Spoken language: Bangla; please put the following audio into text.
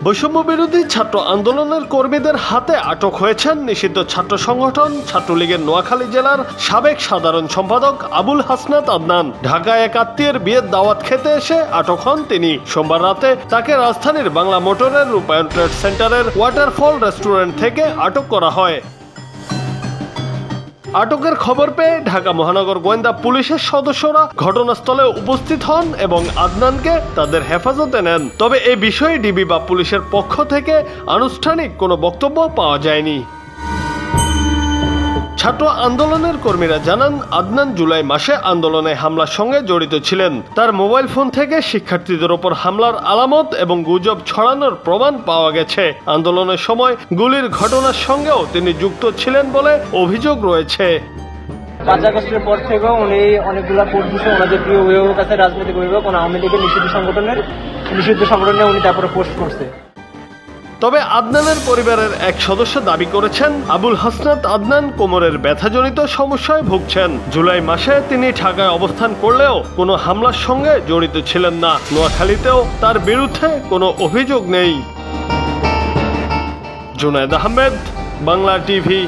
বৈষম্য বিরোধী ছাত্র আন্দোলনের কর্মীদের হাতে আটক হয়েছেন নিষিদ্ধ ছাত্র সংগঠন ছাত্রলীগের নোয়াখালী জেলার সাবেক সাধারণ সম্পাদক আবুল হাসনাত আদনান। ঢাকায় এক আত্মীয়ের বিয়ের দাওয়াত খেতে এসে আটক হন তিনি। সোমবার রাতে তাকে রাজধানীর বাংলা মোটরের রূপায়ণ ট্রেড সেন্টারের ওয়াটারফল রেস্টুরেন্ট থেকে আটক করা হয়। আটকের খবর পেয়ে ঢাকা মহানগর গোয়েন্দা পুলিশের সদস্যরা ঘটনাস্থলে উপস্থিত হন এবং আদনানকে তাদের হেফাজতে নেন। তবে এ বিষয়ে ডিবি বা পুলিশের পক্ষ থেকে আনুষ্ঠানিক কোনো বক্তব্য পাওয়া যায়নি। ছাত্র আন্দোলনের কর্মীরা জানান, আদনান জুলাই মাসে আন্দোলনে হামলার সঙ্গে জড়িত ছিলেন। তার মোবাইল ফোন থেকে শিক্ষার্থীদের ওপর হামলার আলামত এবং গুজব ছড়ানোর প্রমাণ পাওয়া গেছে। আন্দোলনের সময় গুলির ঘটনার সঙ্গেও তিনি যুক্ত ছিলেন বলে অভিযোগ রয়েছে। 5 আগস্টের পর থেকেও উনি অনেকগুলা পোস্ট দিচ্ছে ওনাদের প্রিয় অভিভাবক আছে, রাজনৈতিক অভিভাবক, আওয়ামী লীগের নিষিদ্ধ সংগঠনে উনি তারপরে পোস্ট করছে। তবে আদনানের পরিবারের এক সদস্য দাবি করেছেন, আবুল হাসনাত আদনান কোমরের ব্যথাজনিত সমস্যায় ভুগছেন। জুলাই মাসে তিনি ঢাকায় অবস্থান করলেও কোনো হামলার সঙ্গে জড়িত ছিলেন না। নোয়াখালীতেও তার বিরুদ্ধে কোনো অভিযোগ নেই। জুনায়েদ আহমেদ, বাংলা টিভি।